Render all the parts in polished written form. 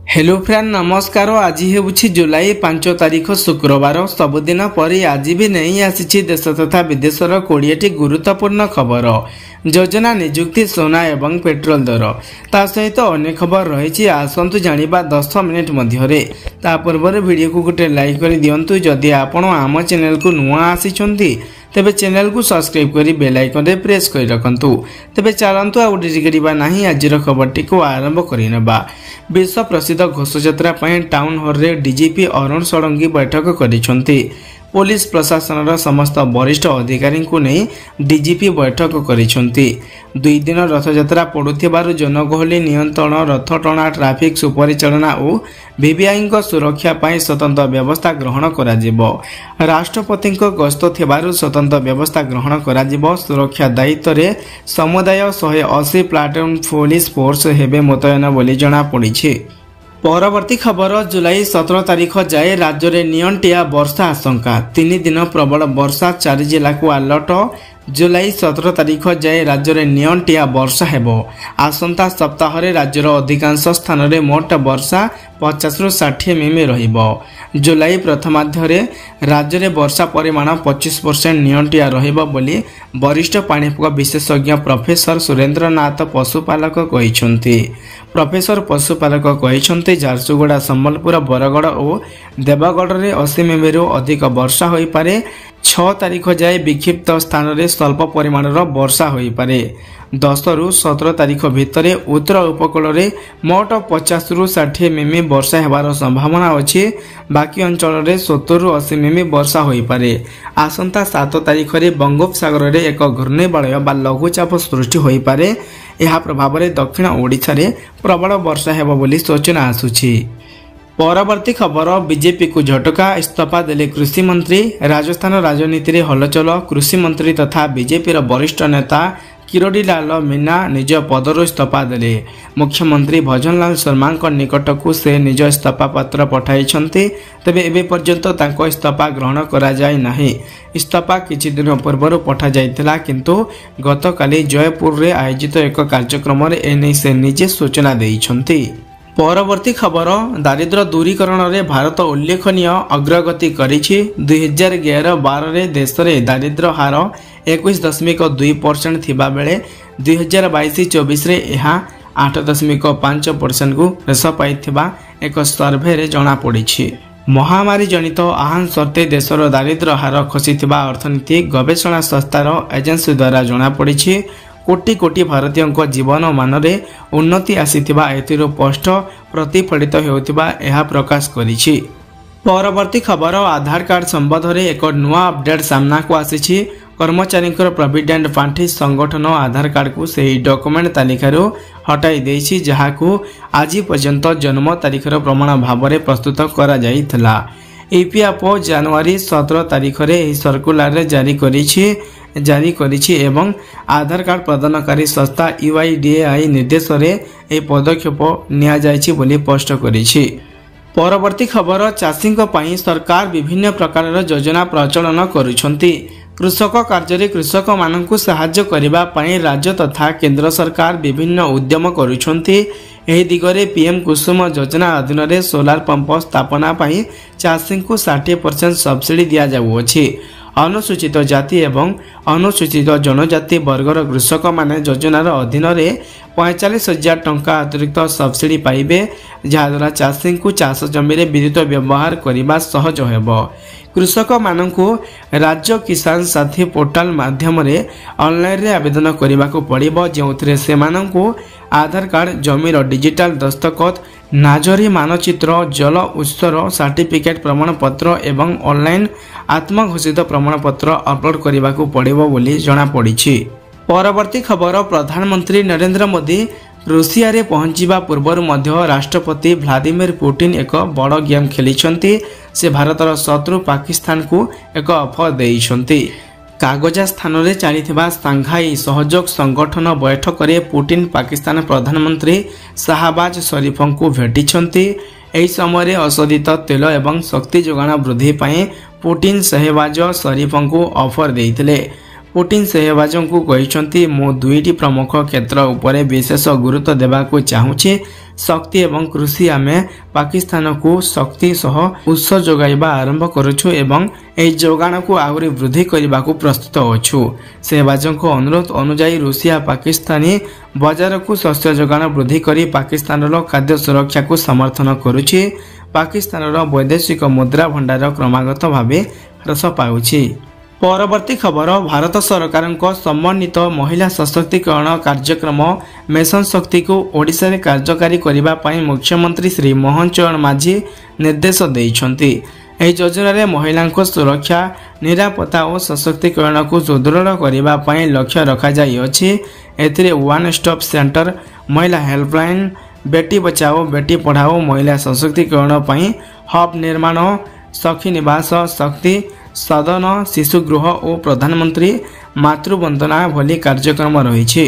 Hello friend नमस्कार। आज हेउछि जुलाई 5 तारिख शुक्रवार। सबुदिन परि आज भी नहीं आसी देश तथा विदेशर 20टी गुरुत्वपूर्ण खबर। योजना नियुक्ति सोना एवं पेट्रोल दर ता सहित अनेक खबर रही। आसतु जानिबा 10 मिनिट मध्य। ता पूर्व वीडियो को गोटे लाइक कर दियंतु। जदि आपण आम चैनल को नुआ आसीचंती तेबे चैनल को सब्सक्राइब करी बेल आइकन रे प्रेस कर रखंतु। तेबे चलंतु आ डिरी करिबा नाही आजिर खबरटी को आरंभ करिनेबा। विश्व प्रसिद्ध घोषयात्रा पय टाउन हॉल रे डीजीपी अरुण षडंगी बैठक करिसंती। पुलिस प्रशासन समस्त वरिष्ठ अधिकारी को नहीं डीजीपी बैठक करिसंती। 2 दिन रथयात्रा पड़ुथिबारु जनगहली नियंत्रण, रथ टणा, ट्राफिक सुपरिचालना और वीवीआई सुरक्षा पाई स्वतंत्र व्यवस्था ग्रहण करा जिवो। राष्ट्रपति गस्त थिबारु स्वतंत्र व्यवस्था ग्रहण करा जिवो। सुरक्षा दायित्व रे समुदाय 180 प्लाटून पुलिस फोर्स हेबे मुतयन बोली जणा पड़िछि। परवर्ती खबर जुलाई 17 तारिख जाए राज्य में नियंटिया वर्षा आशंका। 3 दिन प्रबल वर्षा, 4 जिला को अलर्ट। जुलाई 17 तारिख जाए राज्य में नियंटिया वर्षा हेबो। आसंता सप्ताह रे राज्यर अधिकांश स्थान रे मोट वर्षा 50 रु 60 मिमी रहिबो। जुलाई प्रथमार्ध रे राज्य में वर्षा परिमाण 25% नियंटिया रहिबो बोली वरिष्ठ पाणीपाग विशेषज्ञ प्रोफेसर सुरेंद्रनाथ पशुपालक कहिसंती। प्रोफेसर पशुपालक कहिसंती झारसुगुड़ा, संबलपुर, बरगड़ और देवगढ़ रे 80 मिमी रु अधिक वर्षा होई पारे। 6 तारिख जाए विक्षिप्त स्थान रे स्वल्प परिमाणर वर्षा होई पारे। 10 रु 17 तारिख भितर उत्तर उपकूल रे मोट 50 रु 60 मिमी वर्षा हेबार संभावना अछि। बाकी अंचल रे 70 रु 80 मिमी वर्षा होई पारे। आसंता 7 तारिख रे बंगोपसागर रे एक घूर्णिबलय बा लघुचाप सृष्टि होई पारे। एहा प्रभाव रे दक्षिण ओडिशा रे प्रबल वर्षा हेबो बोली सूचना आसुछि। परवर्ती खबर बीजेपी को झटका, इस्तीफा देले कृषि मंत्री। राजस्थान राजनीति रे हलचल। कृषि मंत्री तथा बीजेपी वरिष्ठ नेता किरोड़ी लाल मीना निज पदर इस्तीफा देले। मुख्यमंत्री भजनलाल शर्मा निकट को से निज इस्तीफा पत्र पठाइछंती। तेबे एबे पर्यंत तांको इस्तीफा ग्रहण करा जाय नाही। इस्तीफा किछि दिन पूर्व पठा जायतिला, किंतु गतकाली जयपुर रे आयोजित एक कार्यक्रम रे एने से निजे सूचना देइछंती। परवर्ती खबर दारिद्र्य दूरीकरण रे भारत उल्लेखनीय अग्रगति करिछि। 2011-12 रे देश रे दारिद्र्य हार 21.2% थिबा बेले 2022-24 रे एहा 8.5% को ह्रास पाइथिबा एक सर्वे रे जणा पड़िछि। महामारी जनित आह्वान सत्ते देशर दारिद्र्य हार खसिथिबा अर्थनीति गवेषणा संस्थार एजेंसी द्वारा जणा पड़िछि। कोटी कोटी भारतीयों जीवन मान रे उन्नति आसीथिबा एथिरो स्पष्ट प्रतिफलित हेउथिबा एहा प्रकाश करिछि। परवर्ती खबर आधार कार्ड संबंध रे एक नुआ अपडेट सामना को आसीछि। कर्मचारी प्रोविडेंट पांठी संगठन आधार कार्ड को सही डॉक्यूमेंट तालिका रो हटाई देछि, जहाकू आज पर्यंत जन्म तारीखर प्रमाण भाव रे प्रस्तुत करा जाइथला। ईपीएफओ जनवरी 17 तारिख रे एही सर्कुलर जारी करिछि एवं आधार कार्ड प्रदानकारी संस्था यूआईडीएआई निर्देश रे ए पदक्षेप निया जायछि बोली स्पष्ट करिछि। परवर्ती खबर चाषी पई सरकार विभिन्न प्रकार योजना प्रचलन करुछंती। कृषक कार्य कृषक मानकु सहाय्य करिबा पई राज्य तथा केंद्र सरकार विभिन्न उद्यम करुछंती। एही दिगरे पीएम कुसुम योजना अधीन रे सोलार पंप स्थापना पई चाषी को 60% सब्सिडी दिया जाउछि। अनुसूचित जाति एवं अनुसूचित जनजाति वर्गर कृषक माने योजनार अधीन रे 45,000 टंका अतिरिक्त सब्सिडी पाइबे, जहाद्वारा चाषी को चाष जमी रे विद्युत व्यवहार करने सहज हेबो। कृषक मानकु राज्य किसान साथी पोर्टाल माध्यम रे ऑनलाइन रे आवेदन करने को पड़िबो, जेउथरे से मानकु आधार कार्ड, जमीर डिजिटल दस्तखत, नाजरी मानचित्र, जल उत्सर सर्टिफिकेट प्रमाण पत्र एवं ऑनलाइन आत्मघोषित प्रमाण पत्र अपलोड करने को पड़िबो बोली जणा पड़िछि। परवर्ती खबर प्रधानमंत्री नरेंद्र मोदी रूसिया रे पहुंचीबा पूर्व मध्य राष्ट्रपति व्लादिमीर पुतिन एक बड़ गेम खेलिछंती। से भारतर शत्रु पाकिस्तान को एक ऑफर देइछंती। कागजा स्थान रे चलीथिबा सांघाई सहयोग संगठन बैठक रे पुतिन पाकिस्तान प्रधानमंत्री शाहबाज शरीफों को भेटिछंती। एही समय अशोधित तेल एवं शक्ति जोगाण वृद्धि पाई पुतिन शाहबाज शरीफों को ऑफर देइथिले। पुटिन सहवाजों कहते मु दुईटी प्रमुख क्षेत्र उपरे विशेष गुरुत्व देवाक चाहूँगी। शक्ति एवं कृषि आमे पाकिस्तान को शक्ति सह उत्स जोगाइबा आरंभ करुछु एवं एई जोगाण को आहुरी वृद्धि करने को प्रस्तुत अछु। सहवाजों अनुरोध अनुसार रूसिया पाकिस्तानी बाजार को शस्य जोगाण वृद्धि करी पाकिस्तान खाद्य सुरक्षा को समर्थन करुछि। पाकिस्तान वैदेशिक मुद्रा भंडार क्रमागत भाव ह्रास पाउछि। परवर्ती खबर भारत सरकार समन्वित महिला सशक्तिकरण कार्यक्रम मिशन शक्ति को ओडिशा रे कार्यकारी करने पर मुख्यमंत्री श्री मोहन चरण माझी निर्देश देइछन्ति। एही योजना रे महिला सुरक्षा निरापत्ता और सशक्तिकरण को सुदृढ़ करने पर लक्ष्य रखा जाई अछि। एथिरे वन स्टॉप सेंटर, महिला हेल्पलाइन, बेटी बचाओ बेटी पढ़ाओ, महिला सशक्तिकरण पर हब निर्माण, सखी निवास, शक्ति सदन, शिशुगृह और प्रधानमंत्री मातृवंदना भली कार्यक्रम रही।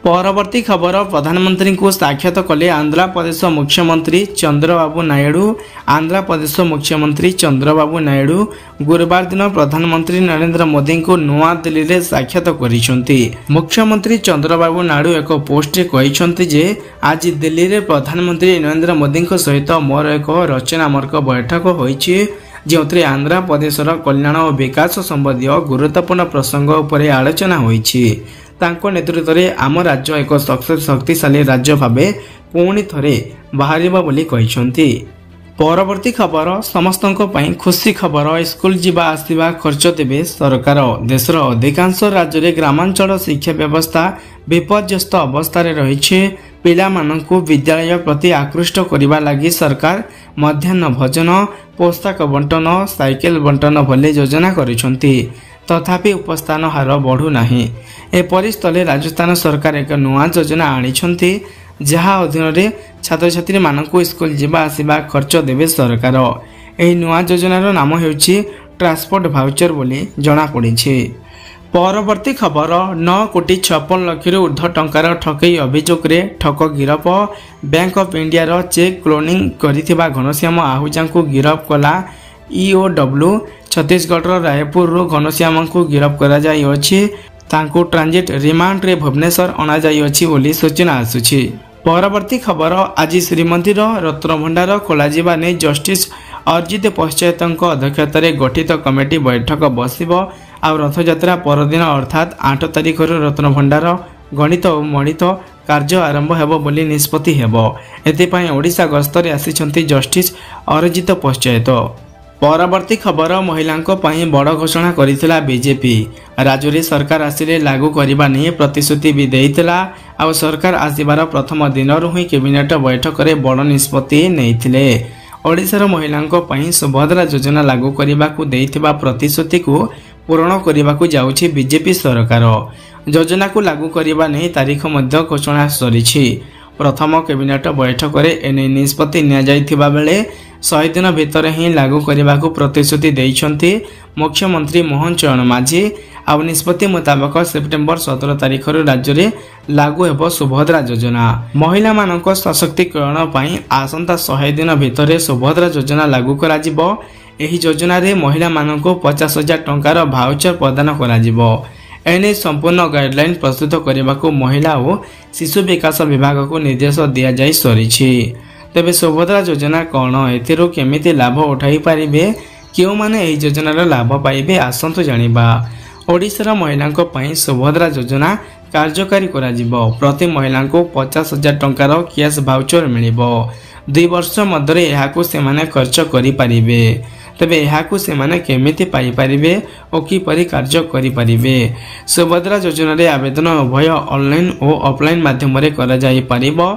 परवर्ती खबर प्रधानमंत्री को साक्षात कले आंध्र प्रदेश मुख्यमंत्री चंद्रबाबू नायडू। आंध्र प्रदेश मुख्यमंत्री चंद्रबाबू नायडू गुरुवार दिन प्रधानमंत्री नरेंद्र मोदी को नुआ दिल्ली में साक्षात करिसेंति। मुख्यमंत्री चंद्रबाबू नायडू एक पोस्ट रे कहिसेंति जे आज दिल्ली में प्रधानमंत्री नरेंद्र मोदी सहित मोर एक रचनात्मक बैठक होईछि, जो आंध्र प्रदेशर कल्याण और विकास संबंधी गुरुत्वपूर्ण प्रसंग उपर आलोचना होईछि। तांको नेतृत्व में आम राज्य एक शक्तिशाली राज्य भाव पुणी थरे बाहरिबा बोली कहिसेंति। परवर्ती खबर समस्तों पर खुशी खबर। स्कूल जीवा आसवा खर्च देवे सरकार। देशर अधिकांश राज्य में ग्रामांचल शिक्षा व्यवस्था विपर्यस्त अवस्था रही। पिला माननकु विद्यालय प्रति आकृष्ट करने लगी सरकार मध्याह्न भोजन, पोशाक बंटन, साइकेल बंटन भली योजना करिसेंति। तथापि उपस्थान हार बढ़ू नाही। एपरि स्थले राजस्थान सरकार एक नुआ योजना आनिछंति, जहा अधीन रे छात्र छात्री माननकु स्कूल जीवा आसवा खर्च देवे सरकार। एही नुआ योजनार नाम हेउछि ट्रांसपोर्ट भाउचर बोली जणा पड़िछि। परवर्ती खबर 9,56,00,000 ऊर्ध्व टंकार ठकई अभियोग रे ठक गिरफ। बैंक ऑफ इंडिया रो चेक क्लोनिंग करिथिबा घनश्याम आहूजा को गिरफ कला ईओडब्ल्यू। छत्तीसगढ़ रायपुर रो घनश्याम को गिरफ करा जाई अछि। तांको ट्रांजिट रिमांड रे भुवनेश्वर अना जाई अछि बोली सूचना आसुछि। परवर्ती खबर आज श्रीमंदिर रत्नभंडार खोलाजिबा ने जस्टिस अर्जित पश्चायतଙ୍କ अध्यक्षतार गठित कमिटी बैठक बसिब। आ रथयात्रा परदिन अर्थात 8 तारिख रत्नभंडार गणित और मणित कार्य आरंभ हेबो बोली निष्पत्ति हेबो। एथिपाई ओडिशा गस्तरे आसिछंती जस्टिस अर्जित पश्चायत। परवर्ती खबर महिलांको पई बड़ घोषणा करिथिला बीजेपी। राज्य रे सरकार आसिले लागू करबा नै प्रतिश्रुति भी देइथिला। आ सरकार आसिबार प्रथम दिनरु ही कैबिनेट बैठक रे बड़ निष्पत्ति नैथिले। ओडिशार महिलांको पई सुभद्रा योजना लागू करबाकू देइथिबा प्रतिश्रुति को पूरण करबाकू जाउछि बीजेपी सरकार। योजना को लागू करबा नै तारीख मध्य घोषणा सरिछि। प्रथम कैबिनेट बैठक रे एने निष्पत्ति निया जाइथिबा बेले 100 दिन भितर ही लागू करबाकू प्रतिश्रुति देइछंती मुख्यमंत्री मोहन चरण माझी। आ निष्पत्ति मुताबक सेप्टेम्बर 17 तारिख राज्य रे लागू हेबो सुभद्रा योजना। महिला मानक सशक्तिकरण पई आसंता 100 दिन भितर सुभद्रा योजना लागू करा जिवो। एही योजना रे महिला मानक 50,000 टंकार भाउचर प्रदान करा जिवो। एने संपूर्ण गाइडलाइन प्रस्तुत करने को महिला और शिशु विकास विभाग को निर्देश दिया जाई सरिछि। तेबे सुभद्रा योजना कौन, एथिरो केमिति लाभ उठाई पारिबे, क्यों माने एही योजनार लाभ पाइबे, आसंतु जानिबा। ओडिशार महिलांको पई सुभद्रा योजना कार्यकारी करा जिवो। प्रति महिला को 50,000 टंकार कैश भाउचर मिलिबो। 2 वर्ष मध्य एहाकू सेमाने खर्च करि पारिबे। तेबे एहाकू सेमाने केमिति पाई पारिबे और किपरि कार्य करि पारिबे। सुभद्रा योजना रे आवेदन उभय ऑनलाइन और ऑफलाइन माध्यम रे करा जाई पारिबो।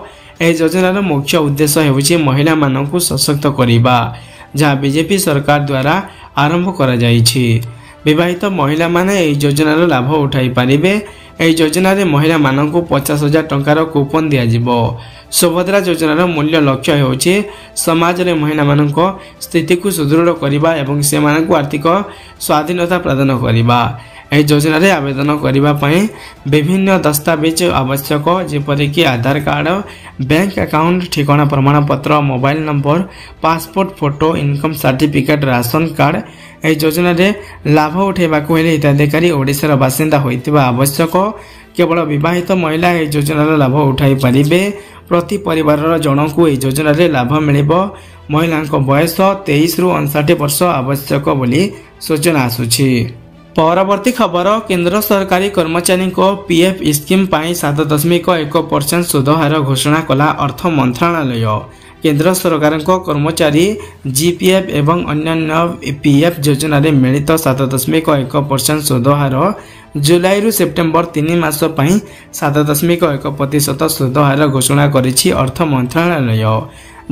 ए योजनार मुख्य उद्देश्य हेउछि महिला मानकू सशक्त करिबा, जहाँ बीजेपी सरकार द्वारा आरंभ करा जाइछि। विवाहित महिला माने ए योजनार लाभ उठाई पारिबे। ए योजना रे महिला मानकू 50,000 टंकार कूपन दिया जिवो। सुभद्रा योजनार मूल्य लक्ष्य हेउछि समाज रे महिला मानक स्थिति को सुदृढ़ करिबा एवं सेमानकू आर्थिक स्वाधीनता प्रदान करिबा। ଏହି ଯୋଜନାରେ ଆବେଦନ କରିବା ପାଇଁ ବିଭିନ୍ନ ଦସ୍ତାବିଜ ଆବଶ୍ୟକ, ଯେପରିକି ଆଧାର କାର୍ଡ, ବ୍ୟାଙ୍କ ଆକାଉଣ୍ଟ, ଠିକଣା ପ୍ରମାଣପତ୍ର, mobile number, passport photo, income certificate, ration card. ଏହି ଯୋଜନାରେ ଲାଭ ଉଠାଇବାକୁ ହେଲେ ହିତାଧିକାରୀ ଓଡ଼ିଶାର ବାସିନ୍ଦା ହୋଇଥିବା ଆବଶ୍ୟକ। କେବଳ ବିବାହିତ ମହିଳା ଏହି ଯୋଜନାର ଲାଭ ଉଠାଇ ପାରିବେ। ପ୍ରତି ପରିବାରର ଜଣଙ୍କୁ ଏହି ଯୋଜନାରେ ଲାଭ ମିଳିବ। ମହିଳାଙ୍କ ବୟସ 23ରୁ 59 ବର୍ଷ ଆବଶ୍ୟକ ବୋଲି ସୂଚନା ଆସୁଛି। ପରବର୍ତ୍ତୀ ଖବର, କେନ୍ଦ୍ର ସରକାରୀ କର୍ମଚାରୀଙ୍କ ପିଏଫ୍ ସ୍କିମ୍ ପାଇଁ 7.1% ସୁଧ ହାର ଘୋଷଣା କଲା ଅର୍ଥ ମନ୍ତ୍ରଣାଳୟ। କେନ୍ଦ୍ର ସରକାରଙ୍କ କର୍ମଚାରୀ ଜିପିଏଫ୍ ଏବଂ ଅନ୍ୟାନ୍ୟ ପିଏଫ୍ ଯୋଜନାରେ ମିଳିତ 7.1% ସୁଧ ହାର ଜୁଲାଇରୁ ସେପ୍ଟେମ୍ବର 3 ମାସ ପାଇଁ 7.1% ସୁଧ ହାର ଘୋଷଣା କରିଛି ଅର୍ଥ ମନ୍ତ୍ରଣାଳୟ।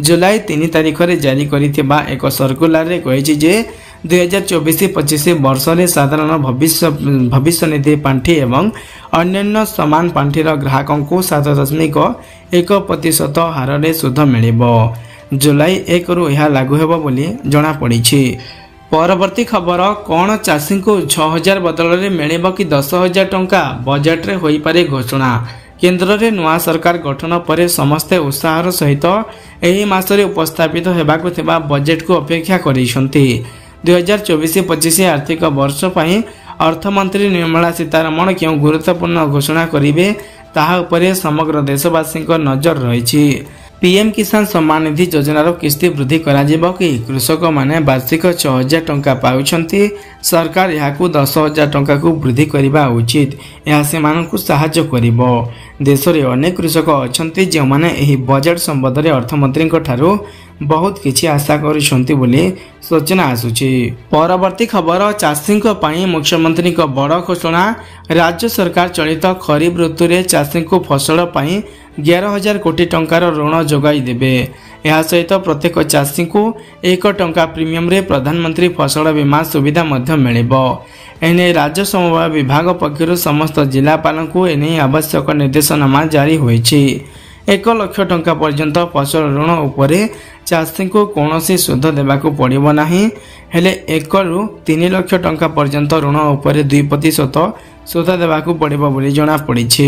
ଜୁଲାଇ 3 ତାରିଖରେ ଜାରି କରିଥିବା ଏକ ସର୍କୁଲାରରେ କହିଛି ଯେ 2024-25 ବର୍ଷରେ ସାଧାରଣ ଭବିଷ୍ୟନିଧି ପାଣ୍ଠି ଏବଂ ଅନ୍ୟାନ୍ୟ ସମାନ ପାଣ୍ଠିର ଗ୍ରାହକଙ୍କୁ 7.1% ହାରରେ ସୁଧ ମିଳିବ। ଜୁଲାଇ 1ରୁ ଏହା ଲାଗୁ ହେବ ବୋଲି ଜଣାପଡ଼ିଛି। ପରବର୍ତ୍ତୀ ଖବର, କ'ଣ ଚାଷୀଙ୍କୁ 6,000 ବଦଳରେ ମିଳିବ କି 10,000 ଟଙ୍କା? ବଜେଟରେ ହୋଇପାରେ ଘୋଷଣା। କେନ୍ଦ୍ରରେ ନୂଆ ସରକାର ଗଠନ ପରେ ସମସ୍ତେ ଉତ୍ସାହର ସହିତ ଏହି ମାସରେ ଉପସ୍ଥାପିତ ହେବାକୁ ଥିବା ବଜେଟକୁ ଅପେକ୍ଷା କରିଛନ୍ତି। 2024-25 ଆର୍ଥିକ ବର୍ଷ ପାଇଁ ଅର୍ଥମନ୍ତ୍ରୀ ନିର୍ମଳା ସୀତାରମଣ କେଉଁ ଗୁରୁତ୍ୱପୂର୍ଣ୍ଣ ଘୋଷଣା କରିବେ ତାହା ଉପରେ ସମଗ୍ର ଦେଶବାସୀଙ୍କ ନଜର ରହିଛି। ପିଏମ୍ କିଷାନ ସମ୍ମାନ ନିଧି ଯୋଜନାର କିସ୍ତି ବୃଦ୍ଧି କରାଯିବ କି? କୃଷକମାନେ ବାର୍ଷିକ 6,000 ଟଙ୍କା ପାଉଛନ୍ତି। ସରକାର ଏହାକୁ 10,000 ଟଙ୍କାକୁ ବୃଦ୍ଧି କରିବା ଉଚିତ। ଏହା ସେମାନଙ୍କୁ ସାହାଯ୍ୟ କରିବ। ଦେଶରେ ଅନେକ କୃଷକ ଅଛନ୍ତି ଯେଉଁମାନେ ଏହି ବଜେଟ୍ ସମ୍ବନ୍ଧରେ ଅର୍ଥମନ୍ତ୍ରୀଙ୍କ ଠାରୁ ବହୁତ କିଛି ଆଶା କରୁଛନ୍ତି ବୋଲି ସୂଚନା ଆସୁଛି। ପରବର୍ତ୍ତୀ ଖବର, ଚାଷୀଙ୍କ ପାଇଁ ମୁଖ୍ୟମନ୍ତ୍ରୀଙ୍କ ବଡ଼ ଘୋଷଣା। ରାଜ୍ୟ ସରକାର ଚଳିତ ଖରିଫ ଋତୁରେ ଚାଷୀଙ୍କୁ ଫସଲ ପାଇଁ 11,000 କୋଟି ଟଙ୍କାର ଋଣ ଯୋଗାଇ ଦେବେ। ଏହା ସହିତ ପ୍ରତ୍ୟେକ ଚାଷୀଙ୍କୁ 1 ଟଙ୍କା ପ୍ରିମିୟମରେ ପ୍ରଧାନମନ୍ତ୍ରୀ ଫସଲ ବୀମା ସୁବିଧା ମଧ୍ୟ ମିଳିବ। ଏନେଇ ରାଜ୍ୟ ସମବାୟ ବିଭାଗ ପକ୍ଷରୁ ସମସ୍ତ ଜିଲ୍ଲାପାଳଙ୍କୁ ଏନେଇ ଆବଶ୍ୟକ ନିର୍ଦ୍ଦେଶନାମା ଜାରି ହୋଇଛି। 1 ଲକ୍ଷ ଟଙ୍କା ପର୍ଯ୍ୟନ୍ତ ଫସଲ ଋଣ ଉପରେ ଚାଷୀଙ୍କୁ କୌଣସି ସୁଧ ଦେବାକୁ ପଡ଼ିବ ନାହିଁ। ହେଲେ 1ରୁ 3 ଲକ୍ଷ ଟଙ୍କା ପର୍ଯ୍ୟନ୍ତ ଋଣ ଉପରେ 2% ସୁଧ ଦେବାକୁ ପଡ଼ିବ ବୋଲି ଜଣାପଡ଼ିଛି।